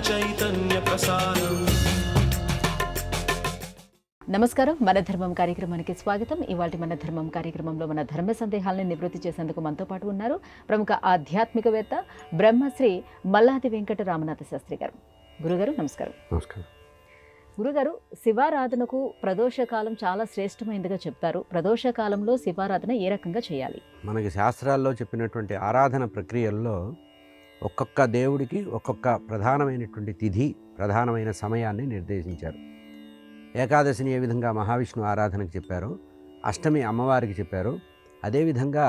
చైతన్య ప్రసారం. నమస్కారం. మన ధర్మం కార్యక్రమానికి స్వాగతం. ఇవాళ మన ధర్మం కార్యక్రమంలో మన ధర్మ సందేహాలను నివృత్తి చేసేందుకు మనతో పాటు ఉన్నారు ప్రముఖ ఆధ్యాత్మికవేత్త బ్రహ్మశ్రీ మల్లాది వెంకట రామనాథ శాస్త్రి గారు. గురుగారు నమస్కారం. నమస్కారం. గురుగారు, శివారాధనకు ప్రదోషకాలం చాలా శ్రేష్టమైనదిగా చెప్తారు. ప్రదోషకాలంలో శివారాధన ఏ రకంగా చేయాలి? మనకి శాస్త్రాల్లో చెప్పినటువంటి ఆరాధన ప్రక్రియల్లో ఒక్కొక్క దేవుడికి ఒక్కొక్క ప్రధానమైనటువంటి తిథి, ప్రధానమైన సమయాన్ని నిర్దేశించారు. ఏకాదశిని ఏ విధంగా మహావిష్ణు ఆరాధనకు చెప్పారో, అష్టమి అమ్మవారికి చెప్పారు. అదేవిధంగా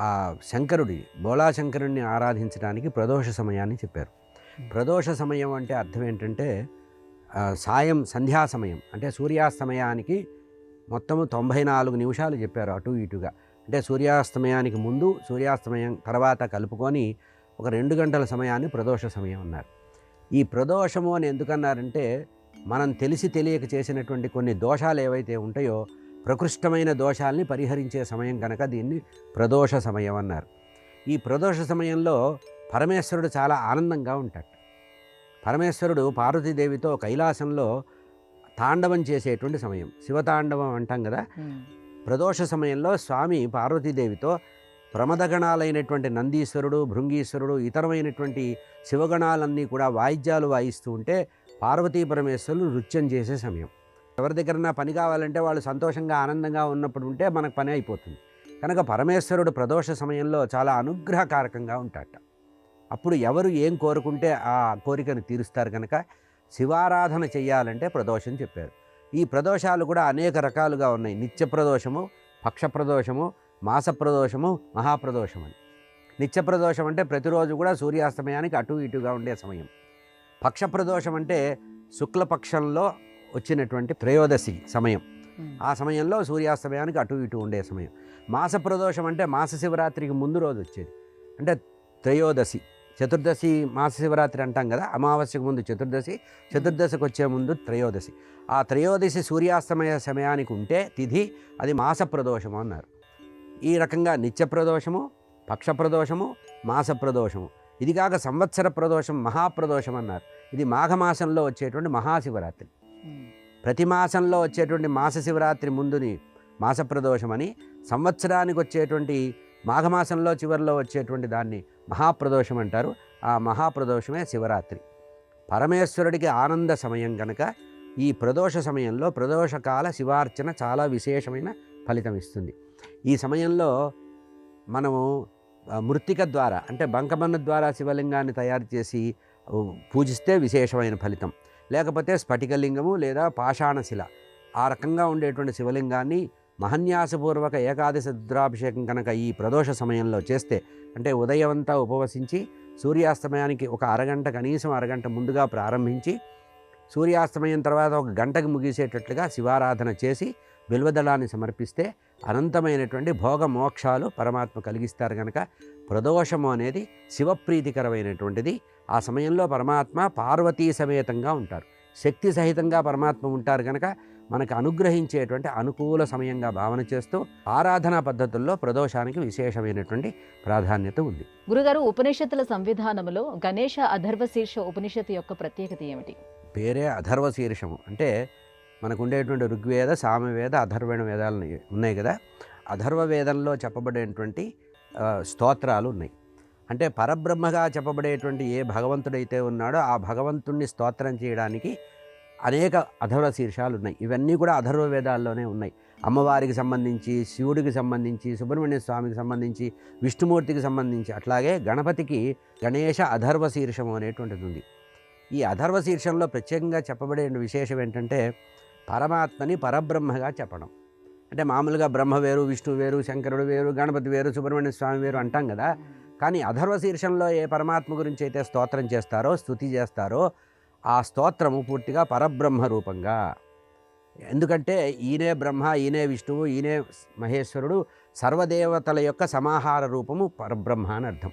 ఆ శంకరుడి బోళాశంకరుణ్ణి ఆరాధించడానికి ప్రదోష సమయాన్ని చెప్పారు. ప్రదోష సమయం అంటే అర్థం ఏంటంటే సాయం సంధ్యా సమయం, అంటే సూర్యాస్తమయానికి మొత్తము 94 నిమిషాలు చెప్పారు అటు ఇటుగా. అంటే సూర్యాస్తమయానికి ముందు, సూర్యాస్తమయం తర్వాత కలుపుకొని ఒక 2 గంటల సమయాన్ని ప్రదోష సమయం అన్నారు. ఈ ప్రదోషము అని ఎందుకన్నారంటే మనం తెలిసి తెలియక చేసినటువంటి కొన్ని దోషాలు ఏవైతే ఉంటాయో ప్రకృష్టమైన దోషాలని పరిహరించే సమయం కనుక దీన్ని ప్రదోష సమయం అన్నారు. ఈ ప్రదోష సమయంలో పరమేశ్వరుడు చాలా ఆనందంగా ఉంటాడు. పరమేశ్వరుడు పార్వతీదేవితో కైలాసంలో తాండవం చేసేటువంటి సమయం, శివతాండవం అంటాం కదా. ప్రదోష సమయంలో స్వామి పార్వతీదేవితో ప్రమదగణాలైనటువంటి నందీశ్వరుడు, భృంగీశ్వరుడు, ఇతరమైనటువంటి శివగణాలన్నీ కూడా వాయిద్యాలు వాయిస్తూ ఉంటే పార్వతీ పరమేశ్వరులు నృత్యం చేసే సమయం. ఎవరి దగ్గరన్నా పని కావాలంటే వాళ్ళు సంతోషంగా ఆనందంగా ఉన్నప్పుడు ఉంటే మనకు పని అయిపోతుంది. కనుక పరమేశ్వరుడు ప్రదోష సమయంలో చాలా అనుగ్రహకారకంగా ఉంటాడట. అప్పుడు ఎవరు ఏం కోరుకుంటే ఆ కోరికను తీరుస్తారు. కనుక శివారాధన చెయ్యాలంటే ప్రదోషం చెప్పారు. ఈ ప్రదోషాలు కూడా అనేక రకాలుగా ఉన్నాయి. నిత్య ప్రదోషము, పక్ష ప్రదోషము, మాస ప్రదోషము, మహాప్రదోషం అని. నిత్య ప్రదోషం అంటే ప్రతిరోజు కూడా సూర్యాస్తమయానికి అటు ఇటుగా ఉండే సమయం. పక్ష ప్రదోషం అంటే శుక్లపక్షంలో వచ్చినటువంటి త్రయోదశి సమయం, ఆ సమయంలో సూర్యాస్తమయానికి అటు ఇటు ఉండే సమయం. మాస ప్రదోషం అంటే మాస శివరాత్రికి ముందు రోజు వచ్చేది, అంటే త్రయోదశి. చతుర్దశి మాస శివరాత్రి అంటాం కదా, అమావాస్యకు ముందు చతుర్దశి, చతుర్దశికి వచ్చే ముందు త్రయోదశి. ఆ త్రయోదశి సూర్యాస్తమయ సమయానికి ఉంటే తిథి, అది మాస ప్రదోషము అన్నారు. ఈ రకంగా నిత్య ప్రదోషము, పక్ష ప్రదోషము, మాస ప్రదోషము. ఇది కాక సంవత్సర ప్రదోషం, మహాప్రదోషం అన్నారు. ఇది మాఘమాసంలో వచ్చేటువంటి మహాశివరాత్రి. ప్రతి మాసంలో వచ్చేటువంటి మాస శివరాత్రి ముందుని మాస ప్రదోషమని, సంవత్సరానికి వచ్చేటువంటి మాఘమాసంలో చివరిలో వచ్చేటువంటి దాన్ని మహాప్రదోషం అంటారు. ఆ మహాప్రదోషమే శివరాత్రి. పరమేశ్వరుడికి ఆనంద సమయం కనుక ఈ ప్రదోష సమయంలో ప్రదోషకాల శివార్చన చాలా విశేషమైన ఫలితం ఇస్తుంది. ఈ సమయంలో మనము మృత్తిక ద్వారా, అంటే బంకమన్ను ద్వారా శివలింగాన్ని తయారు చేసి పూజిస్తే విశేషమైన ఫలితం. లేకపోతే స్ఫటికలింగము లేదా పాషాణశిల, ఆ రకంగా ఉండేటువంటి శివలింగాన్ని మహన్యాసపూర్వక ఏకాదశి రుద్రాభిషేకం కనుక ఈ ప్రదోష సమయంలో చేస్తే, అంటే ఉదయమంతా ఉపవసించి సూర్యాస్తమయానికి ఒక అరగంట, కనీసం అరగంట ముందుగా ప్రారంభించి సూర్యాస్తమయం తర్వాత ఒక గంటకు ముగిసేటట్లుగా శివారాధన చేసి బిల్వదళాన్ని సమర్పిస్తే అనంతమైనటువంటి భోగ మోక్షాలు పరమాత్మ కలిగిస్తారు. కనుక ప్రదోషము అనేది శివప్రీతికరమైనటువంటిది. ఆ సమయంలో పరమాత్మ పార్వతీ సమేతంగా ఉంటారు, శక్తి సహితంగా పరమాత్మ ఉంటారు. కనుక మనకు అనుగ్రహించేటువంటి అనుకూల సమయంగా భావన చేస్తూ ఆరాధనా పద్ధతుల్లో ప్రదోషానికి విశేషమైనటువంటి ప్రాధాన్యత ఉంది. గురుగారు, ఉపనిషత్తుల సంవిధానంలో గణేశ అథర్వ శీర్ష ఉపనిషత్తు యొక్క ప్రత్యేకత ఏమిటి? పేరే అథర్వ శీర్షము. అంటే మనకు ఉండేటువంటి ఋగ్వేద, సామవేద, అథర్వణ వేదాలు ఉన్నాయి కదా. అథర్వ వేదంలో చెప్పబడేటువంటి స్తోత్రాలు ఉన్నాయి. అంటే పరబ్రహ్మగా చెప్పబడేటువంటి ఏ భగవంతుడైతే ఉన్నాడో ఆ భగవంతుణ్ణి స్తోత్రం చేయడానికి అనేక అథర్వ శీర్షాలు ఉన్నాయి. ఇవన్నీ కూడా అథర్వ వేదాల్లోనే ఉన్నాయి. అమ్మవారికి సంబంధించి, శివుడికి సంబంధించి, సుబ్రహ్మణ్య స్వామికి సంబంధించి, విష్ణుమూర్తికి సంబంధించి, అట్లాగే గణపతికి గణేశ అథర్వ శీర్షము అనేటువంటిది ఉంది. ఈ అథర్వ శీర్షంలో ప్రత్యేకంగా చెప్పబడే విశేషం ఏంటంటే పరమాత్మని పరబ్రహ్మగా చెప్పడం. అంటే మామూలుగా బ్రహ్మ వేరు, విష్ణువు వేరు, శంకరుడు వేరు, గణపతి వేరు, సుబ్రహ్మణ్య స్వామి వేరు అంటాం కదా. కానీ అథర్వ శీర్షంలో ఏ పరమాత్మ గురించి అయితే స్తోత్రం చేస్తారో, స్తుతి చేస్తారో, ఆ స్తోత్రము పూర్తిగా పరబ్రహ్మ రూపంగా. ఎందుకంటే ఈయనే బ్రహ్మ, ఈయనే విష్ణువు, ఈయనే మహేశ్వరుడు, సర్వదేవతల యొక్క సమాహార రూపము పరబ్రహ్మ అని అర్థం.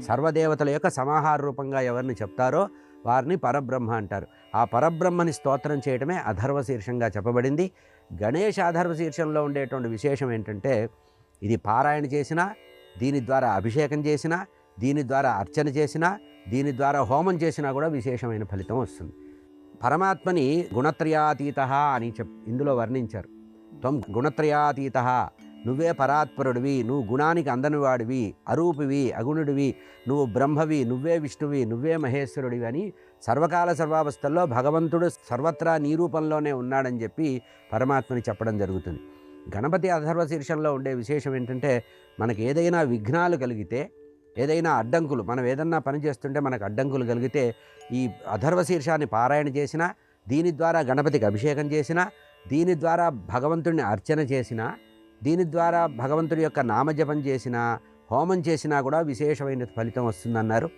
సర్వదేవతల యొక్క సమాహార రూపంగా ఎవరిని చెప్తారో వారిని పరబ్రహ్మ అంటారు. ఆ పరబ్రహ్మని స్తోత్రం చేయడమే అథర్వ శీర్షంగా చెప్పబడింది. గణేశ అథర్వ శీర్షంలో ఉండేటువంటి విశేషం ఏంటంటే, ఇది పారాయణ చేసినా, దీని ద్వారా అభిషేకం చేసినా, దీని ద్వారా అర్చన చేసినా, దీని ద్వారా హోమం చేసినా కూడా విశేషమైన ఫలితం వస్తుంది. పరమాత్మని గుణత్రయాతీత అని ఇందులో వర్ణించారు. త్వం గుణత్రయాతీత, నువ్వే పరాత్పరుడివి, నువ్వు గుణానికి అందనివాడివి, అరూపివి, అగుణుడివి, నువ్వు బ్రహ్మవి, నువ్వే విష్ణువి, నువ్వే మహేశ్వరుడివి అని సర్వకాల సర్వావస్థల్లో భగవంతుడు సర్వత్రా నీ రూపంలోనే ఉన్నాడని చెప్పి పరమాత్మని చెప్పడం జరుగుతుంది. గణపతి అథర్వ శీర్షంలో ఉండే విశేషం ఏంటంటే, మనకి ఏదైనా విఘ్నాలు కలిగితే, ఏదైనా అడ్డంకులు, మనం ఏదన్నా పని చేస్తుంటే మనకు అడ్డంకులు కలిగితే ఈ అథర్వ శీర్షాన్ని పారాయణ చేసినా, దీని ద్వారా గణపతికి అభిషేకం చేసినా, దీని ద్వారా భగవంతుడిని అర్చన చేసినా, దీని ద్వారా భగవంతుడి యొక్క నామజపం చేసినా, హోమం చేసినా కూడా విశేషమైన ఫలితం వస్తుందన్నారు.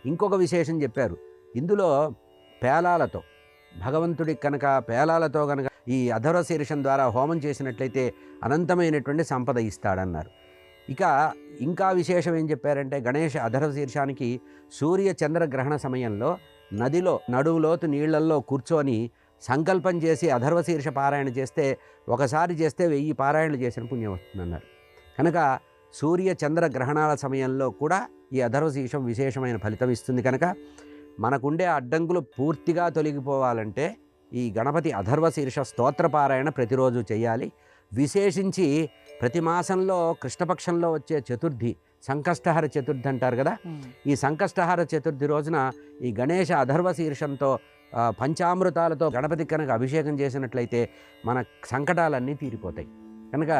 ఇంకొక విశేషం చెప్పారు, ఇందులో పేలాలతో భగవంతుడికి కనుక పేలాలతో కనుక ఈ అథర్వ శీర్షం ద్వారా హోమం చేసినట్లయితే అనంతమైనటువంటి సంపద ఇస్తాడన్నారు. ఇక ఇంకా విశేషం ఏం చెప్పారంటే, గణేష అథర్వ శీర్షానికి సూర్య చంద్ర గ్రహణ సమయంలో నదిలో నడువులోతు నీళ్లల్లో కూర్చొని సంకల్పం చేసి అథర్వ శీర్ష పారాయణ చేస్తే, ఒకసారి చేస్తే 1000 పారాయణలు చేసిన పుణ్యం వస్తుందన్నారు. కనుక సూర్య చంద్ర గ్రహణాల సమయంలో కూడా ఈ అథర్వ శీర్షం విశేషమైన ఫలితం ఇస్తుంది. కనుక మనకుండే అడ్డంకులు పూర్తిగా తొలగిపోవాలంటే ఈ గణపతి అథర్వ శీర్ష స్తోత్ర పారాయణ ప్రతిరోజు చేయాలి. విశేషించి ప్రతి మాసంలో కృష్ణపక్షంలో వచ్చే చతుర్థి, సంకష్టహర చతుర్థి అంటారు కదా, ఈ సంకష్టహర చతుర్థి రోజున ఈ గణేష అథర్వ శీర్షంతో పంచామృతాలతో గణపతి కనుక అభిషేకం చేసినట్లయితే మన సంకటాలన్నీ తీరిపోతాయి. కనుక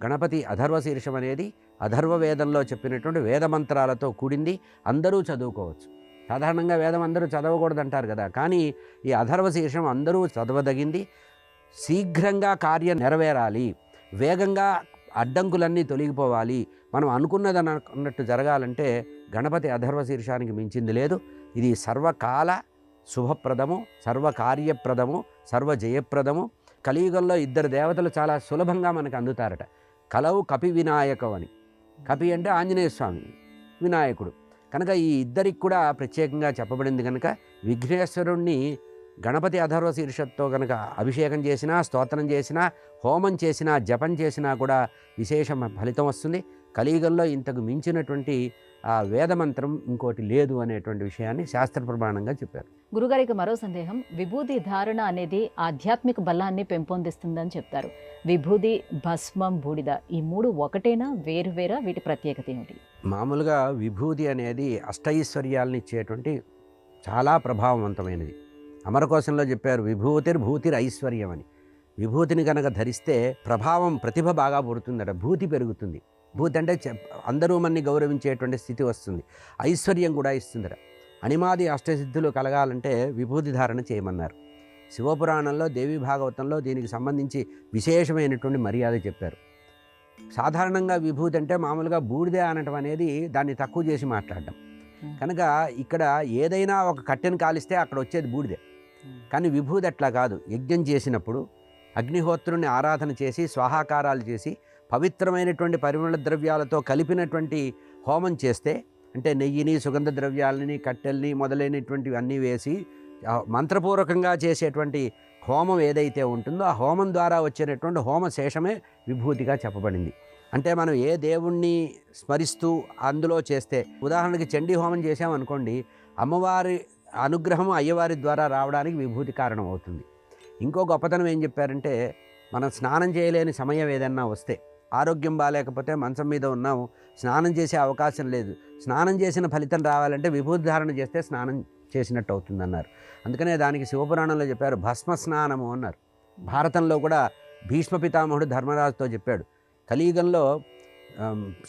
గణపతి అథర్వ శీర్షం అనేది అథర్వ వేదంలో చెప్పినటువంటి వేదమంత్రాలతో కూడింది, అందరూ చదువుకోవచ్చు. సాధారణంగా వేదం అందరూ చదవకూడదు అంటారు కదా, కానీ ఈ అథర్వ శీర్షం అందరూ చదవదగింది. శీఘ్రంగా కార్యం నెరవేరాలి, వేగంగా అడ్డంకులన్నీ తొలగిపోవాలి, మనం అనుకున్నట్టు జరగాలంటే గణపతి అథర్వ శీర్షానికి మించింది లేదు. ఇది సర్వకాల శుభప్రదము, సర్వకార్యప్రదము, సర్వజయప్రదము. కలియుగంలో 2 దేవతలు చాలా సులభంగా మనకు అందుతారట. కలవు కపి వినాయకం అని. కపి అంటే ఆంజనేయ స్వామి, వినాయకుడు. కనుక ఈ ఇద్దరికి కూడా ప్రత్యేకంగా చెప్పబడింది. కనుక విఘ్నేశ్వరుణ్ణి గణపతి అథర్వ శీర్షంతో కనుక అభిషేకం చేసినా, స్తోత్రం చేసినా, హోమం చేసినా, జపం చేసినా కూడా విశేష ఫలితం వస్తుంది. కలియుగంలో ఇంతకు మించినటువంటి ఆ వేదమంత్రం ఇంకోటి లేదు అనేటువంటి విషయాన్ని శాస్త్ర ప్రమాణంగా చెప్పారు. గురుగారికి మరో సందేహం, విభూది ధారణ అనేది ఆధ్యాత్మిక బలాన్ని పెంపొందిస్తుందని చెప్తారు. విభూది, భస్మం, బూడిద ఈ 3 ఒకటేనా, వేరువేరా? వీటి ప్రత్యేకత ఏమిటి? మామూలుగా విభూది అనేది అష్టైశ్వర్యాలను ఇచ్చేటువంటి చాలా ప్రభావవంతమైనది. అమరకోశంలో చెప్పారు, విభూతిర్ ఐశ్వర్యం అని. విభూతిని కనుక ధరిస్తే ప్రభావం, ప్రతిభ బాగా పుడుతుందట, భూతి పెరుగుతుంది. భూతి అంటే అందరూ మన్ని గౌరవించేటువంటి స్థితి వస్తుంది, ఐశ్వర్యం కూడా ఇస్తుందట. అణిమాది అష్టసిద్ధులు కలగాలంటే విభూతి ధారణ చేయమన్నారు. శివపురాణంలో దేవీ భాగవతంలో దీనికి సంబంధించి విశేషమైనటువంటి మర్యాద చెప్పారు. సాధారణంగా విభూతి అంటే మామూలుగా బూడిదే అనటం అనేది దాన్ని తక్కువ చేసి మాట్లాడడం. కనుక ఇక్కడ ఏదైనా ఒక కట్టెను కాలిస్తే అక్కడ వచ్చేది బూడిదే. కానీ విభూతి అట్లా కాదు. యజ్ఞం చేసినప్పుడు అగ్నిహోత్రుని ఆరాధన చేసి స్వాహాకారాలు చేసి పవిత్రమైనటువంటి పరిమళ ద్రవ్యాలతో కలిపినటువంటి హోమం చేస్తే, అంటే నెయ్యిని, సుగంధ ద్రవ్యాలని, కట్టెల్ని మొదలైనటువంటివి అన్నీ వేసి మంత్రపూర్వకంగా చేసేటువంటి హోమం ఏదైతే ఉంటుందో ఆ హోమం ద్వారా వచ్చేటటువంటి హోమశేషమే విభూతిగా చెప్పబడింది. అంటే మనం ఏ దేవుణ్ణి స్మరిస్తూ అందులో చేస్తే, ఉదాహరణకి చండీ హోమం చేసామనుకోండి, అమ్మవారి అనుగ్రహం అయ్యవారి ద్వారా రావడానికి విభూతి కారణం అవుతుంది. ఇంకో గొప్పతనం ఏం చెప్పారంటే, మనం స్నానం చేయలేని సమయం ఏదన్నా వస్తే, ఆరోగ్యం బాగాలేకపోతే మంచం మీద ఉన్నాము, స్నానం చేసే అవకాశం లేదు, స్నానం చేసిన ఫలితం రావాలంటే విభూతి ధారణ చేస్తే స్నానం చేసినట్టు అవుతుందన్నారు. అందుకనే దానికి శివపురాణంలో చెప్పారు, భస్మ స్నానము అన్నారు. భారతంలో కూడా భీష్మ పితామహుడు ధర్మరాజుతో చెప్పాడు, కలియుగంలో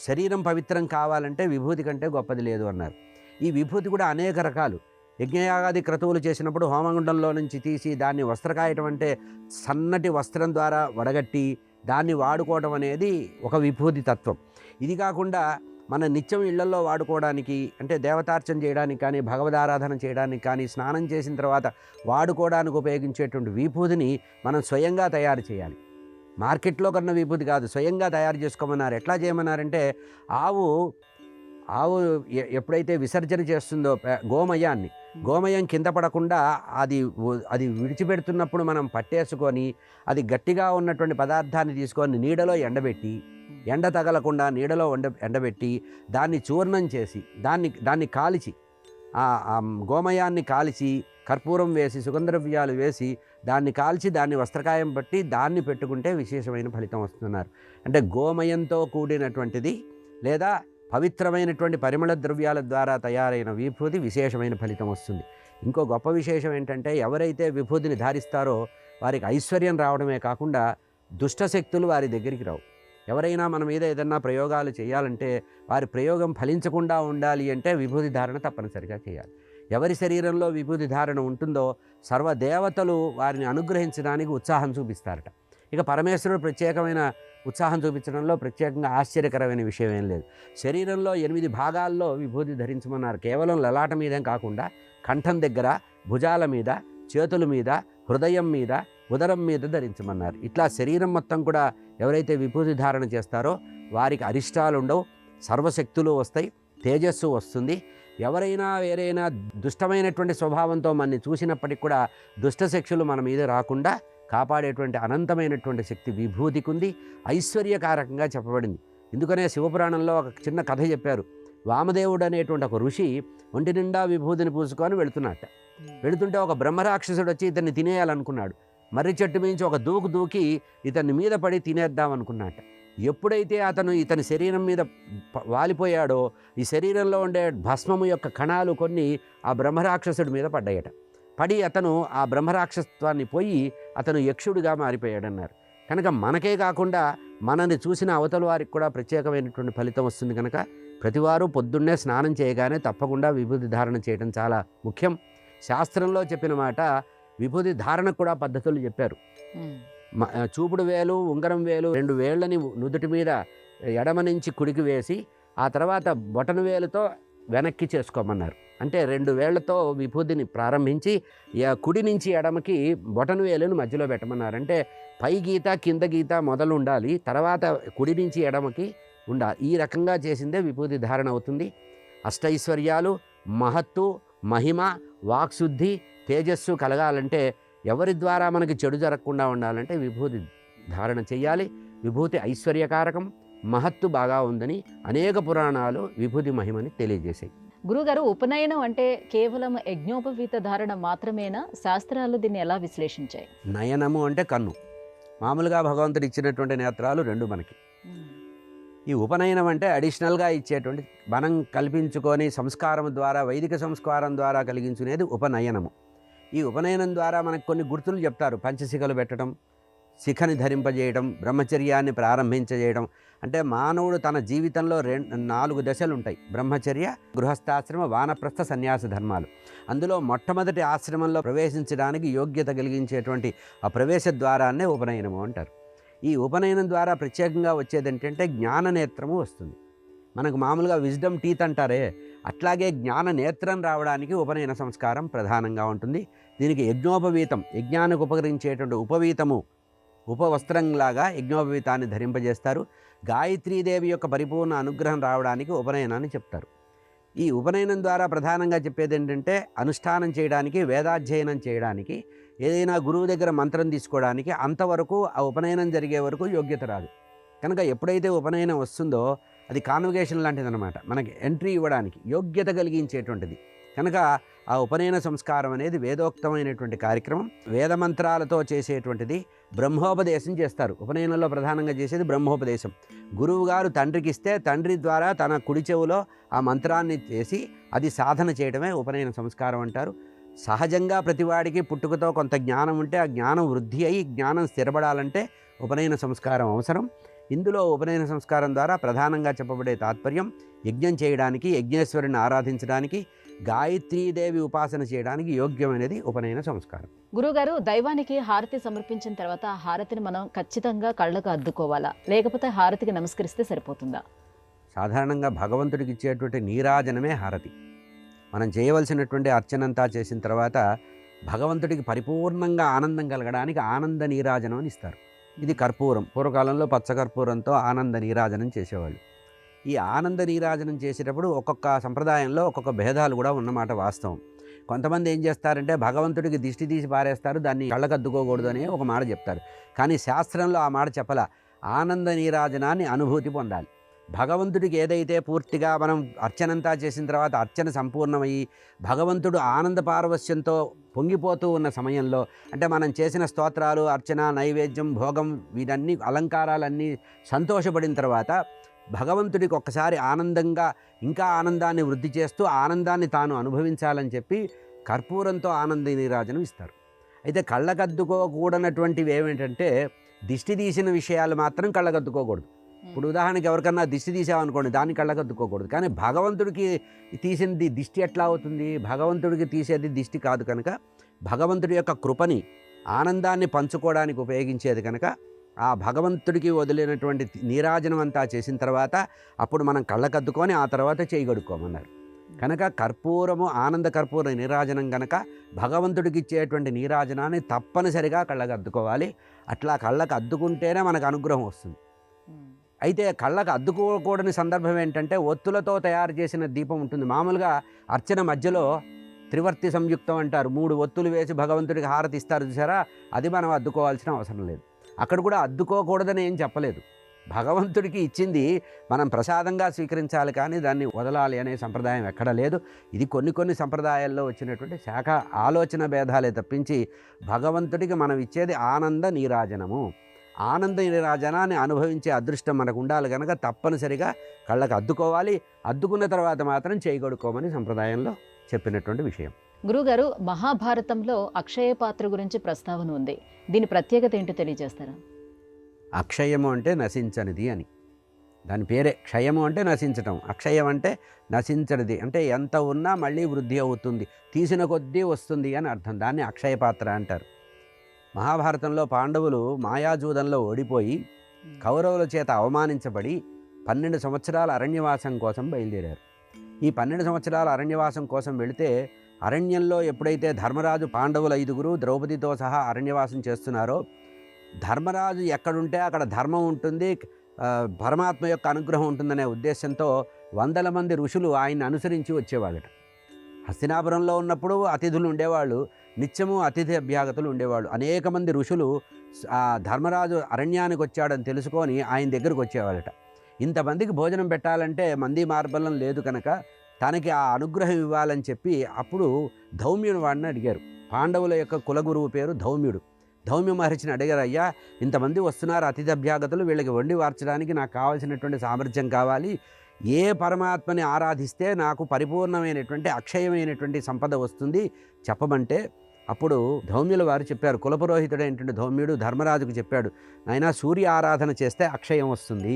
శరీరం పవిత్రం కావాలంటే విభూతి కంటే గొప్పది లేదు అన్నారు. ఈ విభూతి కూడా అనేక రకాలు. యజ్ఞయాగాది క్రతువులు చేసినప్పుడు హోమగుండంలో నుంచి తీసి దాన్ని వస్త్రకాయటం, అంటే సన్నటి వస్త్రం ద్వారా వడగట్టి దాన్ని వాడుకోవడం అనేది ఒక విభూతి తత్వం. ఇది కాకుండా మన నిత్యం ఇళ్లలో వాడుకోవడానికి, అంటే దేవతార్చన చేయడానికి కానీ, భగవదారాధన చేయడానికి కానీ, స్నానం చేసిన తర్వాత వాడుకోవడానికి ఉపయోగించేటువంటి విభూతిని మనం స్వయంగా తయారు చేయాలి. మార్కెట్లో కన్నా విభూతి కాదు, స్వయంగా తయారు చేసుకోమన్నారు. ఎట్లా చేయమన్నారంటే, ఆవు ఎప్పుడైతే విసర్జన చేస్తుందో గోమయం కింద పడకుండా అది విడిచిపెడుతున్నప్పుడు మనం పట్టేసుకొని అది గట్టిగా ఉన్నటువంటి పదార్థాన్ని తీసుకొని నీడలో ఎండబెట్టి, ఎండ తగలకుండా నీడలో ఎండబెట్టి దాన్ని చూర్ణం చేసి దాన్ని కాల్చి ఆ గోమయాన్ని కాల్చి కర్పూరం వేసి సుగంధద్రవ్యాలు వేసి దాన్ని కాల్చి దాన్ని వస్త్రకాయం పట్టి దాన్ని పెట్టుకుంటే విశేషమైన ఫలితం వస్తున్నారు. అంటే గోమయంతో కూడినటువంటిది లేదా పవిత్రమైనటువంటి పరిమళ ద్రవ్యాల ద్వారా తయారైన విభూతి విశేషమైన ఫలితం వస్తుంది. ఇంకో గొప్ప విశేషం ఏంటంటే ఎవరైతే విభూతిని ధారిస్తారో వారికి ఐశ్వర్యం రావడమే కాకుండా దుష్టశక్తులు వారి దగ్గరికి రావు. ఎవరైనా మన మీద ఏదన్నా ప్రయోగాలు చేయాలంటే వారి ప్రయోగం ఫలించకుండా ఉండాలి అంటే విభూతి ధారణ తప్పనిసరిగా చేయాలి. ఎవరి శరీరంలో విభూతి ధారణ ఉంటుందో సర్వదేవతలు వారిని అనుగ్రహించడానికి ఉత్సాహం చూపిస్తారట. ఇక పరమేశ్వరుడు ప్రత్యేకమైన ఉత్సాహం చూపించడంలో ప్రత్యేకంగా ఆశ్చర్యకరమైన విషయం ఏం లేదు. శరీరంలో 8 భాగాల్లో విభూతి ధరించమన్నారు. కేవలం లలాట మీదే కాకుండా కంఠం దగ్గర, భుజాల మీద, చేతుల మీద, హృదయం మీద, ఉదరం మీద ధరించమన్నారు. ఇట్లా శరీరం మొత్తం కూడా ఎవరైతే విభూతి ధారణ చేస్తారో వారికి అరిష్టాలు ఉండవు, సర్వశక్తులు వస్తాయి, తేజస్సు వస్తుంది. ఎవరైనా వేరైనా దుష్టమైనటువంటి స్వభావంతో మనని చూసినప్పటికి కూడా దుష్టశక్తులు మన మీద రాకుండా కాపాడేటువంటి అనంతమైనటువంటి శక్తి విభూతికి ఉంది. ఐశ్వర్యకారకంగా చెప్పబడింది. ఎందుకనే శివపురాణంలో ఒక చిన్న కథ చెప్పారు. వామదేవుడు అనేటువంటి ఒక ఋషి ఒంటి నిండా విభూతిని పూసుకొని వెళుతున్నట్ట. వెళుతుంటే ఒక బ్రహ్మరాక్షసుడు వచ్చి ఇతన్ని తినేయాలనుకున్నాడు. మర్రి చెట్టు మించి ఒక దూకి ఇతన్ని మీద పడి తినేద్దాం అనుకున్నట్ట. ఎప్పుడైతే అతను ఇతని శరీరం మీద వాలిపోయాడో ఈ శరీరంలో ఉండే భస్మము యొక్క కణాలు కొన్ని ఆ బ్రహ్మరాక్షసుడి మీద పడ్డాయట. పడి అతను ఆ బ్రహ్మరాక్షసత్వాన్ని పోయి అతను యక్షుడిగా మారిపోయాడన్నారు. కనుక మనకే కాకుండా మనని చూసిన అవతల వారికి కూడా ప్రత్యేకమైనటువంటి ఫలితం వస్తుంది. కనుక ప్రతివారు పొద్దున్నే స్నానం చేయగానే తప్పకుండా విభూతి ధారణ చేయడం చాలా ముఖ్యం. శాస్త్రంలో చెప్పిన మాట విభూతి ధారణకు కూడా పద్ధతులు చెప్పారు. చూపుడు వేలు, ఉంగరం వేలు 2 వేళ్ళని నుదుటి మీద ఎడమ నుంచి కుడికి వేసి ఆ తర్వాత బొటన వేలుతో వెనక్కి చేసుకోమన్నారు. అంటే 2 వేళ్లతో విభూతిని ప్రారంభించి కుడి నుంచి ఎడమకి బొటన వేలును మధ్యలో పెట్టమన్నారు. అంటే పై గీత కింద గీత మొదలు ఉండాలి, తర్వాత కుడి నుంచి ఎడమకి ఉండాలి. ఈ రకంగా చేసిందే విభూతి ధారణ అవుతుంది. అష్టైశ్వర్యాలు, మహత్తు, మహిమ, వాక్శుద్ధి, తేజస్సు కలగాలంటే ఎవరి ద్వారా మనకి చెడు జరగకుండా ఉండాలంటే విభూతి ధారణ చేయాలి. విభూతి ఐశ్వర్యకారకం, మహత్తు బాగా ఉందని అనేక పురాణాలు విభూతి మహిమని తెలియజేశాయి. గురుగారు, ఉపనయనం అంటే కేవలం యజ్ఞోపవీత ధారణ మాత్రమేనా? శాస్త్రాలు దీన్ని ఎలా విశ్లేషించాయి? నయనము అంటే కన్ను. మామూలుగా భగవంతుడు ఇచ్చినటువంటి నేత్రాలు 2 మనకి. ఈ ఉపనయనం అంటే అడిషనల్గా ఇచ్చేటువంటి మనం కల్పించుకొని సంస్కారం ద్వారా, వైదిక సంస్కారం ద్వారా కలిగించునేది ఉపనయనము. ఈ ఉపనయనం ద్వారా మనకు కొన్ని గుర్తులు చెప్తారు. పంచశిఖలు పెట్టడం, శిఖని ధరింపజేయడం, బ్రహ్మచర్యాన్ని ప్రారంభించజేయడం. అంటే మానవుడు తన జీవితంలో 4 దశలు ఉంటాయి. బ్రహ్మచర్య, గృహస్థాశ్రమ, వానప్రస్థ, సన్యాస ధర్మాలు. అందులో మొట్టమొదటి ఆశ్రమంలో ప్రవేశించడానికి యోగ్యత కలిగించేటువంటి ఆ ప్రవేశ ద్వారాన్నే ఉపనయనము అంటారు. ఈ ఉపనయనం ద్వారా ప్రత్యేకంగా వచ్చేది ఏంటంటే జ్ఞాననేత్రము వస్తుంది. మనకు మామూలుగా విజ్డమ్ టీత్ అంటారే, అట్లాగే జ్ఞాన నేత్రం రావడానికి ఉపనయన సంస్కారం ప్రధానంగా ఉంటుంది. దీనికి యజ్ఞోపవీతం, యజ్ఞానికి ఉపకరించేటువంటి ఉపవీతము, ఉపవస్త్రంలాగా యజ్ఞోపవీతాన్ని ధరింపజేస్తారు. గాయత్రీదేవి యొక్క పరిపూర్ణ అనుగ్రహం రావడానికి ఉపనయనాన్ని చెప్తారు. ఈ ఉపనయనం ద్వారా ప్రధానంగా చెప్పేది ఏంటంటే అనుష్ఠానం చేయడానికి, వేదాధ్యయనం చేయడానికి, ఏదైనా గురువు దగ్గర మంత్రం తీసుకోవడానికి అంతవరకు ఆ ఉపనయనం జరిగే వరకు యోగ్యత రాదు. కనుక ఎప్పుడైతే ఉపనయనం వస్తుందో అది కాన్వకేషన్ లాంటిదన్నమాట. మనకి ఎంట్రీ ఇవ్వడానికి యోగ్యత కలిగించేటువంటిది. కనుక ఆ ఉపనయన సంస్కారం అనేది వేదోక్తమైనటువంటి కార్యక్రమం. వేదమంత్రాలతో చేసేటువంటిది. బ్రహ్మోపదేశం చేస్తారు. ఉపనయనంలో ప్రధానంగా చేసేది బ్రహ్మోపదేశం. గురువు గారు తండ్రికి ఇస్తే తండ్రి ద్వారా తన కుడి చెవులో ఆ మంత్రాన్ని చేసి అది సాధన చేయడమే ఉపనయన సంస్కారం అంటారు. సహజంగా ప్రతివాడికి పుట్టుకతో కొంత జ్ఞానం ఉంటే ఆ జ్ఞానం వృద్ధి అయ్యి జ్ఞానం స్థిరపడాలంటే ఉపనయన సంస్కారం అవసరం. ఇందులో ఉపనయన సంస్కారం ద్వారా ప్రధానంగా చెప్పబడే తాత్పర్యం యజ్ఞం చేయడానికి, యజ్ఞేశ్వరుని ఆరాధించడానికి, గాయత్రీదేవి ఉపాసన చేయడానికి యోగ్యమైనది ఉపనయన సంస్కారం. గురుగారు, దైవానికి హారతి సమర్పించిన తర్వాత ఆ హారతిని మనం ఖచ్చితంగా కళ్ళకు అద్దుకోవాలా, లేకపోతే హారతికి నమస్కరిస్తే సరిపోతుందా? సాధారణంగా భగవంతుడికి ఇచ్చేటువంటి నీరాజనమే హారతి. మనం చేయవలసినటువంటి అర్చనంతా చేసిన తర్వాత భగవంతుడికి పరిపూర్ణంగా ఆనందం కలగడానికి ఆనంద నీరాజనం అని ఇస్తారు. ఇది కర్పూరం. పూర్వకాలంలో పచ్చకర్పూరంతో ఆనంద నీరాజనం చేసేవాళ్ళు. ఈ ఆనంద నీరాజనం చేసేటప్పుడు ఒక్కొక్క సంప్రదాయంలో ఒక్కొక్క భేదాలు కూడా ఉన్నమాట వాస్తవం. కొంతమంది ఏం చేస్తారంటే భగవంతుడికి దిష్టి తీసి పారేస్తారు, దాన్ని కళ్ళకద్దుకోకూడదు అని ఒక మాట చెప్తారు. కానీ శాస్త్రంలో ఆ మాట చెప్పలా. ఆనంద నీరాజనాన్ని అనుభూతి పొందాలి. భగవంతుడికి ఏదైతే పూర్తిగా మనం అర్చనంతా చేసిన తర్వాత అర్చన సంపూర్ణమయ్యి భగవంతుడు ఆనంద పారవస్యంతో పొంగిపోతూ ఉన్న సమయంలో, అంటే మనం చేసిన స్తోత్రాలు, అర్చన, నైవేద్యం, భోగం, వీటన్ని అలంకారాలన్నీ సంతోషపడిన తర్వాత భగవంతుడికి ఒక్కసారి ఆనందంగా ఇంకా ఆనందాన్ని వృద్ధి చేస్తూ ఆనందాన్ని తాను అనుభవించాలని చెప్పి కర్పూరంతో ఆనంద నీరాజనం ఇస్తారు. అయితే కళ్ళకద్దుకోకూడనటువంటివి ఏమిటంటే దిష్టి తీసిన విషయాలు మాత్రం కళ్ళకద్దుకోకూడదు. ఇప్పుడు ఉదాహరణకి ఎవరికన్నా దిష్టి తీసామనుకోండి, దాన్ని కళ్ళకద్దుకోకూడదు. కానీ భగవంతుడికి తీసింది దిష్టి ఎట్లా అవుతుంది? భగవంతుడికి తీసేది దిష్టి కాదు కనుక భగవంతుడి యొక్క కృపని, ఆనందాన్ని పంచుకోవడానికి ఉపయోగించేది కనుక ఆ భగవంతుడికి వదిలినటువంటి నీరాజనం అంతా చేసిన తర్వాత అప్పుడు మనం కళ్ళకద్దుకొని ఆ తర్వాత చేయగడుక్కోమన్నారు. కనుక కర్పూరము ఆనంద కర్పూర నీరాజనం కనుక భగవంతుడికి ఇచ్చేటువంటి నీరాజనాన్ని తప్పనిసరిగా కళ్ళకు అద్దుకోవాలి. అట్లా కళ్ళకు అద్దుకుంటేనే మనకు అనుగ్రహం వస్తుంది. అయితే కళ్ళకు అద్దుకోకూడని సందర్భం ఏంటంటే ఒత్తులతో తయారు చేసిన దీపం ఉంటుంది. మామూలుగా అర్చన మధ్యలో త్రివర్తి సంయుక్తం అంటారు, 3 ఒత్తులు వేసి భగవంతుడికి హారతి ఇస్తారు చూసారా, అది మనం అద్దుకోవాల్సిన అవసరం లేదు. అక్కడ కూడా అద్దుకోకూడదని ఏం చెప్పలేదు. భగవంతుడికి ఇచ్చింది మనం ప్రసాదంగా స్వీకరించాలి, కానీ దాన్ని వదలాలి అనే సంప్రదాయం ఎక్కడ లేదు. ఇది కొన్ని సంప్రదాయాల్లో వచ్చినటువంటి శాఖ ఆలోచన భేదాలే తప్పించి భగవంతుడికి మనం ఇచ్చేది ఆనంద నీరాజనము. ఆనంద నీరాజనాన్ని అనుభవించే అదృష్టం మనకు ఉండాలి కనుక తప్పనిసరిగా కళ్ళకు అద్దుకోవాలి. అద్దుకున్న తర్వాత మాత్రం చేయగడుకోమని సంప్రదాయంలో చెప్పినటువంటి విషయం. గురుగారు, మహాభారతంలో అక్షయ పాత్ర గురించి ప్రస్తావన ఉంది. దీని ప్రత్యేకత ఏంటో తెలియజేస్తారా? అక్షయము అంటే నశించనిది అని, దాని పేరే. క్షయము అంటే నశించటం, అక్షయం అంటే నశించనిది, అంటే ఎంత ఉన్నా మళ్ళీ వృద్ధి అవుతుంది, తీసిన కొద్దీ వస్తుంది అని అర్థం. దాన్ని అక్షయ పాత్ర అంటారు. మహాభారతంలో పాండవులు మాయాజూదంలో ఓడిపోయి కౌరవుల చేత అవమానించబడి 12 సంవత్సరాల అరణ్యవాసం కోసం బయలుదేరారు. ఈ 12 సంవత్సరాల అరణ్యవాసం కోసం వెళితే అరణ్యంలో ఎప్పుడైతే ధర్మరాజు పాండవుల 5గురు ద్రౌపదితో సహా అరణ్యవాసం చేస్తున్నారో, ధర్మరాజు ఎక్కడుంటే అక్కడ ధర్మం ఉంటుంది, పరమాత్మ యొక్క అనుగ్రహం ఉంటుందనే ఉద్దేశంతో 100 మంది ఋషులు ఆయన్ని అనుసరించి వచ్చేవాళ్ళట. హస్తినాపురంలో ఉన్నప్పుడు అతిథులు ఉండేవాళ్ళు, నిత్యము అతిథి అభ్యాగతులు ఉండేవాళ్ళు. అనేక మంది ఋషులు ఆ ధర్మరాజు అరణ్యానికి వచ్చాడని తెలుసుకొని ఆయన దగ్గరకు వచ్చేవాళ్ళట. ఇంతమందికి భోజనం పెట్టాలంటే మంది మార్బలం లేదు కనుక తనకి ఆ అనుగ్రహం ఇవ్వాలని చెప్పి అప్పుడు ధౌమ్యుని వాడిని అడిగారు. పాండవుల యొక్క కులగురువు పేరు ధౌమ్యుడు. ధౌమ్య మహర్షిని అడిగారు, అయ్యా ఇంతమంది వస్తున్నారు అతిథి అభ్యాగతులు, వీళ్ళకి వండి వార్చడానికి నాకు కావాల్సినటువంటి సామర్థ్యం కావాలి. ఏ పరమాత్మని ఆరాధిస్తే నాకు పరిపూర్ణమైనటువంటి అక్షయమైనటువంటి సంపద వస్తుంది చెప్పమంటే అప్పుడు ధౌమ్యుల వారు చెప్పారు. కులపురోహితుడైనటువంటి ధౌమ్యుడు ధర్మరాజుకు చెప్పాడు, నాయనా సూర్య ఆరాధన చేస్తే అక్షయం వస్తుంది.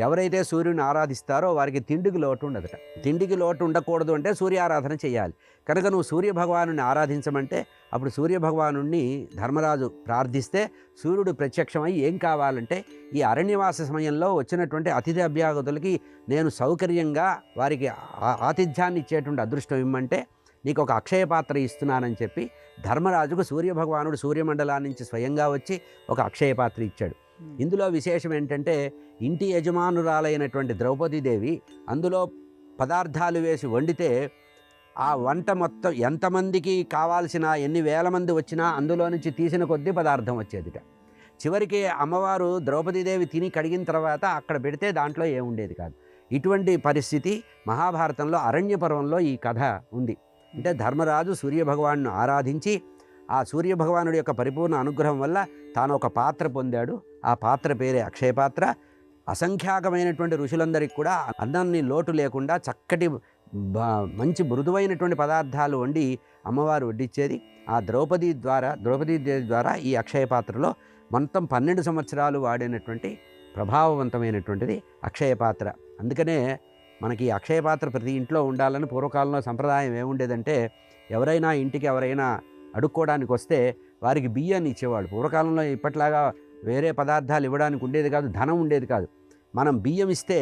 ఎవరైతే సూర్యుని ఆరాధిస్తారో వారికి తిండికి లోటు ఉండదట. తిండికి లోటు ఉండకూడదు అంటే సూర్యారాధన చేయాలి. కనుక నువ్వు సూర్యభగవాను ఆరాధించమంటే అప్పుడు సూర్యభగవాను ధర్మరాజు ప్రార్థిస్తే సూర్యుడు ప్రత్యక్షమై ఏం కావాలంటే ఈ అరణ్యవాస సమయంలో వచ్చినటువంటి అతిథి అభ్యాగతులకి నేను సౌకర్యంగా వారికి ఆతిథ్యాన్ని ఇచ్చేటువంటి అదృష్టం ఇమ్మంటే నీకు ఒక అక్షయ పాత్ర ఇస్తున్నానని చెప్పి ధర్మరాజుకు సూర్యభగవానుడు సూర్యమండలాన్ని నుంచి స్వయంగా వచ్చి ఒక అక్షయ పాత్ర ఇచ్చాడు. ఇందులో విశేషం ఏంటంటే ఇంటి యజమానురాలైనటువంటి ద్రౌపదీదేవి అందులో పదార్థాలు వేసి వండితే ఆ వంట మొత్తం ఎంతమందికి కావాల్సిన ఎన్ని వేల మంది వచ్చినా అందులో నుంచి తీసిన కొద్దీ పదార్థం వచ్చేదిట. చివరికి అమ్మవారు ద్రౌపదీదేవి తిని కడిగిన తర్వాత అక్కడ పెడితే దాంట్లో ఏముండేది కాదు. ఇటువంటి పరిస్థితి మహాభారతంలో అరణ్య పర్వంలో ఈ కథ ఉంది. అంటే ధర్మరాజు సూర్యభగవాను ఆరాధించి ఆ సూర్యభగవానుడి యొక్క పరిపూర్ణ అనుగ్రహం వల్ల తాను ఒక పాత్ర పొందాడు. ఆ పాత్ర పేరే అక్షయ పాత్ర. అసంఖ్యాకమైనటువంటి ఋషులందరికీ కూడా అన్నాన్ని లోటు లేకుండా చక్కటి మంచి మృదువైనటువంటి పదార్థాలు వండి అమ్మవారు వడ్డించేది. ఆ ద్రౌపదీదేవి ద్వారా ఈ అక్షయ పాత్రలో మొత్తం 12 సంవత్సరాలు వాడినటువంటి ప్రభావవంతమైనటువంటిది అక్షయ పాత్ర. అందుకనే మనకి అక్షయ పాత్ర ప్రతి ఇంట్లో ఉండాలని పూర్వకాలంలో సంప్రదాయం ఏముండేదంటే ఎవరైనా ఇంటికి ఎవరైనా అడుక్కోవడానికి వస్తే వారికి బియ్యాన్ని ఇచ్చేవాడు. పూర్వకాలంలో ఇప్పట్లాగా వేరే పదార్థాలు ఇవ్వడానికి ఉండేది కాదు, ధనం ఉండేది కాదు. మనం బియ్యం ఇస్తే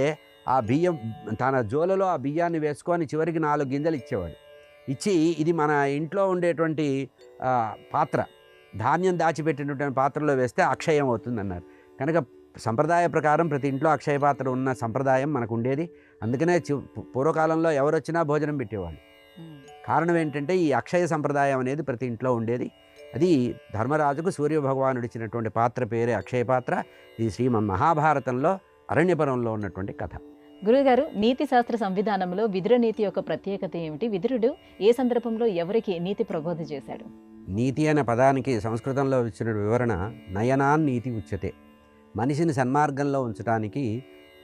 ఆ బియ్యం తన జోలలో ఆ బియ్యాన్ని వేసుకొని చివరికి 4 గింజలు ఇచ్చేవాడు. ఇచ్చి ఇది మన ఇంట్లో ఉండేటువంటి పాత్ర, ధాన్యం దాచిపెట్టినటువంటి పాత్రలో వేస్తే అక్షయం అవుతుందన్నారు. కనుక సంప్రదాయ ప్రకారం ప్రతి ఇంట్లో అక్షయ పాత్ర ఉన్న సంప్రదాయం మనకు ఉండేది. అందుకనే పూర్వకాలంలో ఎవరు వచ్చినా భోజనం పెట్టేవాళ్ళు. కారణం ఏంటంటే ఈ అక్షయ సంప్రదాయం అనేది ప్రతి ఇంట్లో ఉండేది. అది ధర్మరాజుకు సూర్యభగవానుడు ఇచ్చినటువంటి పాత్ర పేరే అక్షయ పాత్ర. ఇది శ్రీమన్ మహాభారతంలో అరణ్యపర్వంలో ఉన్నటువంటి కథ. గురుగారు, నీతి శాస్త్ర సంవిధానంలో విదుర నీతి యొక్క ప్రత్యేకత ఏమిటి? విదురుడు ఏ సందర్భంలో ఎవరికి నీతి ప్రబోధ చేశాడు? నీతి అనే పదానికి సంస్కృతంలో ఇచ్చిన వివరణ నయనాన్ నీతి ఉచ్యతే. మనిషిని సన్మార్గంలో ఉంచడానికి,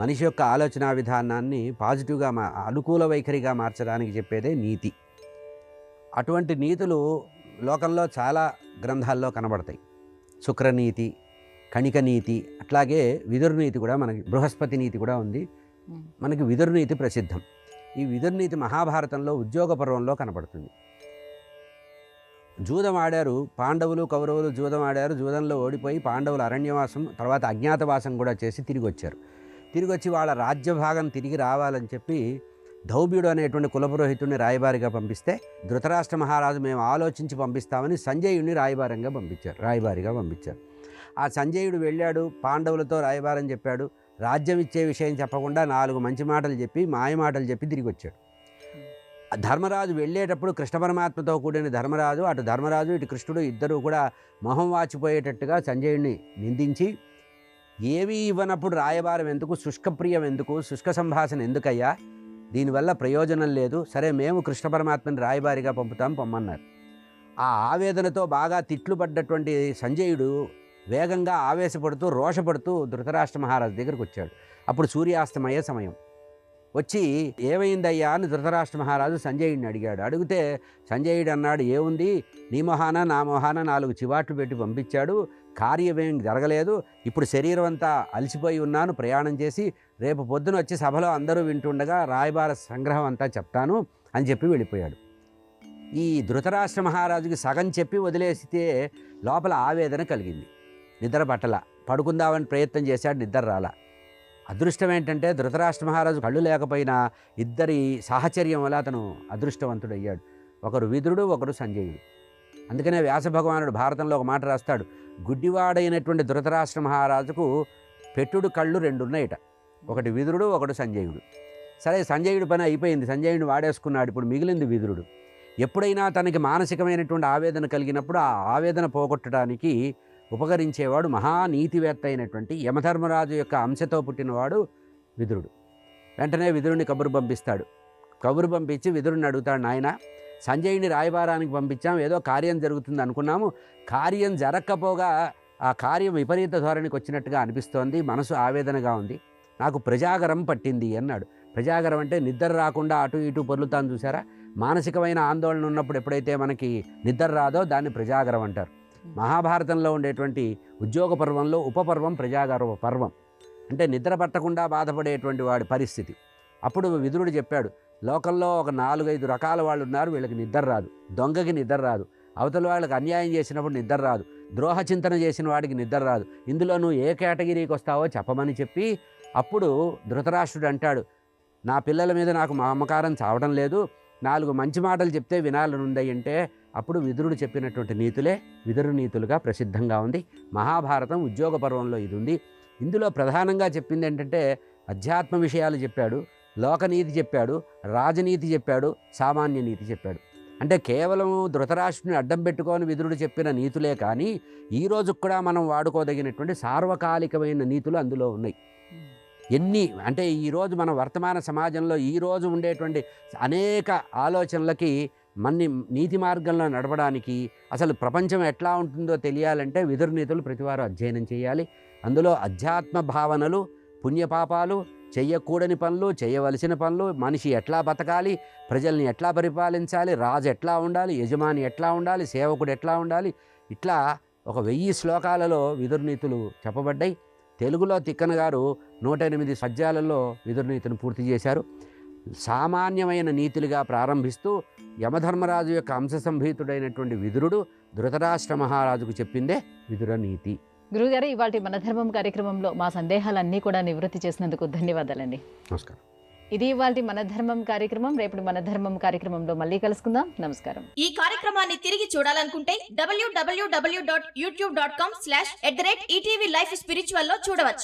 మనిషి యొక్క ఆలోచన విధానాన్ని పాజిటివ్గా అనుకూల వైఖరిగా మార్చడానికి చెప్పేదే నీతి. అటువంటి నీతులు లోకంలో చాలా గ్రంథాల్లో కనబడతాయి. శుక్రనీతి, కణిక నీతి, అట్లాగే విదుర్నీతి కూడా, మనకి బృహస్పతి నీతి కూడా ఉంది. మనకి విదుర్నీతి ప్రసిద్ధం. ఈ విదుర్నీతి మహాభారతంలో ఉద్యోగ పర్వంలో కనపడుతుంది. జూదం ఆడారు పాండవులు, కౌరవులు జూదం ఆడారు. జూదంలో ఓడిపోయి పాండవులు అరణ్యవాసం, తర్వాత అజ్ఞాతవాసం కూడా చేసి తిరిగి వచ్చారు. తిరిగి వచ్చి వాళ్ళ రాజ్యభాగం తిరిగి రావాలని చెప్పి ధౌబ్యుడు అనేటువంటి కులపురోహితుడిని రాయబారిగా పంపిస్తే, ధృతరాష్ట్ర మహారాజు మేము ఆలోచించి పంపిస్తామని సంజయుడిని రాయబారిగా పంపించారు. ఆ సంజయుడు వెళ్ళాడు, పాండవులతో రాయబారం చెప్పాడు. రాజ్యం ఇచ్చే విషయం చెప్పకుండా 4 మంచి మాటలు చెప్పి, మాయమాటలు చెప్పి తిరిగి వచ్చాడు. ధర్మరాజు వెళ్ళేటప్పుడు కృష్ణ పరమాత్మతో కూడిన ధర్మరాజు, అటు ధర్మరాజు ఇటు కృష్ణుడు ఇద్దరూ కూడా మొహం వాచిపోయేటట్టుగా సంజయుడిని నిందించి, ఏమీ ఇవ్వనప్పుడు రాయబారం ఎందుకు, శుష్కప్రియం ఎందుకు, శుష్క సంభాషణ ఎందుకయ్యా, దీనివల్ల ప్రయోజనం లేదు, సరే మేము కృష్ణ పరమాత్మని రాయబారిగా పొమ్మన్నారు. ఆ ఆవేదనతో బాగా తిట్లు పడ్డటువంటి సంజయుడు వేగంగా ఆవేశపడుతూ రోషపడుతూ ధృతరాష్ట్ర మహారాజు దగ్గరికి వచ్చాడు. అప్పుడు సూర్యాస్తమయ సమయం. వచ్చి ఏమైందయ్యా అని ధృతరాష్ట్ర మహారాజు సంజయుడిని అడిగాడు. అడిగితే సంజయుడు అన్నాడు, ఏముంది, నీ మొహాన నా మొహాన 4 చివాట్లు పెట్టి పంపించాడు, కార్యమేం జరగలేదు, ఇప్పుడు శరీరం అంతా అలసిపోయి ఉన్నాను ప్రయాణం చేసి, రేపు పొద్దున వచ్చి సభలో అందరూ వింటుండగా రాయబార సంగ్రహం అంతా చెప్తాను అని చెప్పి వెళ్ళిపోయాడు. ఈ ధృతరాష్ట్ర మహారాజుకి సగం చెప్పి వదిలేస్తే లోపల ఆవేదన కలిగింది. నిద్ర పట్టల, పడుకుందామని ప్రయత్నం చేశాడు, నిద్ర రాల. అదృష్టం ఏంటంటే ధృతరాష్ట్ర మహారాజు కళ్ళు లేకపోయినా ఇద్దరి సాహచర్యం వల్ల అతను అదృష్టవంతుడయ్యాడు. ఒకరు విదురుడు, ఒకరు సంజయుడు. అందుకనే వ్యాస భగవానుడు భారతంలో ఒక మాట రాస్తాడు, గుడ్డివాడైనటువంటి ధృతరాష్ట్ర మహారాజుకు పెట్టుడు కళ్ళు 2 ఉన్నాయట. ఒకటి విదురుడు, ఒకటి సంజయుడు. సరే, సంజయుడి పని అయిపోయింది, సంజయుడిని వాడేసుకున్నాడు. ఇప్పుడు మిగిలింది విదురుడు. ఎప్పుడైనా తనకి మానసికమైనటువంటి ఆవేదన కలిగినప్పుడు ఆ ఆవేదన పోగొట్టడానికి ఉపకరించేవాడు మహానీతివేత్త అయినటువంటి యమధర్మరాజు యొక్క అంశతో పుట్టినవాడు విదురుడు. వెంటనే విదురుని కబురు పంపిస్తాడు. కబురు పంపించి విదురుని అడుగుతాడు, నాయన, సంజయుని రాయబారానికి పంపించాం, ఏదో కార్యం జరుగుతుంది అనుకున్నాము, కార్యం జరగకపోగా ఆ కార్యం విపరీత ధోరణికి వచ్చినట్టుగా అనిపిస్తోంది, మనసు ఆవేదనగా ఉంది, నాకు ప్రజాగరం పట్టింది అన్నాడు. ప్రజాగరం అంటే నిద్ర రాకుండా అటు ఇటు పొర్లుతాను చూసారా, మానసికమైన ఆందోళన ఉన్నప్పుడు ఎప్పుడైతే మనకి నిద్ర రాదో దాన్ని ప్రజాగరం అంటారు. మహాభారతంలో ఉండేటువంటి ఉద్యోగ పర్వంలో ఉపపర్వం ప్రజాగర పర్వం. అంటే నిద్ర పట్టకుండా బాధపడేటువంటి వాడి పరిస్థితి. అప్పుడు విదురుడు చెప్పాడు, లోకంలో ఒక 4-5 రకాల వాళ్ళు ఉన్నారు, వీళ్ళకి నిద్ర రాదు. దొంగకి నిద్ర రాదు, అవతల వాళ్ళకి అన్యాయం చేసినప్పుడు నిద్ర రాదు, ద్రోహ చింతన చేసిన వాడికి నిద్ర రాదు, ఇందులో నువ్వు ఏ కేటగిరీకి వస్తావో చెప్పమని చెప్పి, అప్పుడు ధృతరాష్ట్రుడు అంటాడు, నా పిల్లల మీద నాకు మమకారం చావడం లేదు, 4 మంచి మాటలు చెప్తే వినాలనుంది అంటే, అప్పుడు విదురుడు చెప్పినటువంటి నీతులే విదురు నీతులుగా ప్రసిద్ధంగా ఉంది. మహాభారతం ఉద్యోగ పర్వంలో ఇది ఉంది. ఇందులో ప్రధానంగా చెప్పింది ఏంటంటే, అధ్యాత్మ విషయాలు చెప్పాడు, లోకనీతి చెప్పాడు, రాజనీతి చెప్పాడు, సామాన్య నీతి చెప్పాడు. అంటే కేవలం ధృతరాష్ట్రుని అడ్డం పెట్టుకొని విదురుడు చెప్పిన నీతులే కానీ, ఈరోజు కూడా మనం వాడుకోదగినటువంటి సార్వకాలికమైన నీతులు అందులో ఉన్నాయి. అంటే ఈరోజు మన వర్తమాన సమాజంలో ఈరోజు ఉండేటువంటి అనేక ఆలోచనలకి నీతి మార్గంలో నడవడానికి, అసలు ప్రపంచం ఎట్లా ఉంటుందో తెలియాలంటే విదురు నీతులు ప్రతివారు అధ్యయనం చేయాలి. అందులో అధ్యాత్మ భావనలు, పుణ్యపాపాలు, చెయ్యకూడని పనులు, చేయవలసిన పనులు, మనిషి ఎట్లా బతకాలి, ప్రజల్ని ఎట్లా పరిపాలించాలి, రాజు ఎట్లా ఉండాలి, యజమాని ఎట్లా ఉండాలి, సేవకుడు ఎట్లా ఉండాలి, ఇట్లా ఒక 1000 శ్లోకాలలో విదుర్నీతులు చెప్పబడ్డాయి. తెలుగులో తిక్కన గారు 108 పద్యాలలో విదుర్నీతిని పూర్తి చేశారు. సామాన్యమైన నీతులుగా ప్రారంభిస్తూ యమధర్మరాజు యొక్క అంశ సంభీతుడైనటువంటి విదురుడు ధృతరాష్ట్ర మహారాజుకు చెప్పిందే విదుర నీతి. గురుగారు, ఇవాళ మన ధర్మం కార్యక్రమంలో మా సందేహాలన్నీ కూడా నివృత్తి చేసినందుకు ధన్యవాదాలండి. నమస్కారం. ఇది ఇవాళ మన ధర్మం కార్యక్రమం. రేపు మన ధర్మం కార్యక్రమంలో మళ్ళీ కలుసుకుందాం. నమస్కారం. ఈ కార్యక్రమాన్ని తిరిగి చూడాలనుకుంటే www.youtube.com/ETV Life Spiritual లో చూడవచ్చు.